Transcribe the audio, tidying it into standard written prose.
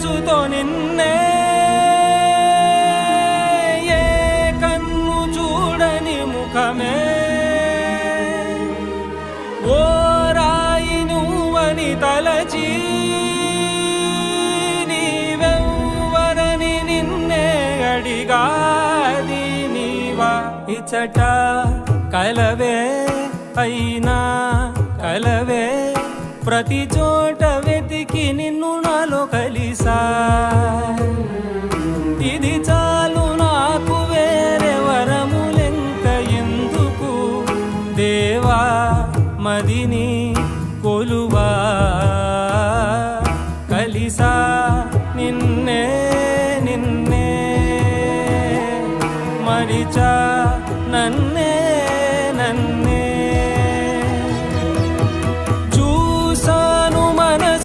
మనసుతో నిన్నే ఏ కన్ను చూడని ముఖమే ఓ రాయి నువ్వని తలచి నీవెవ్వరని నిన్నే అడిగాది నీవా ఇచ్చట కలవే అయినా కలవే ప్రతి చోట వెతికి నిన్ను నాలో కలిసా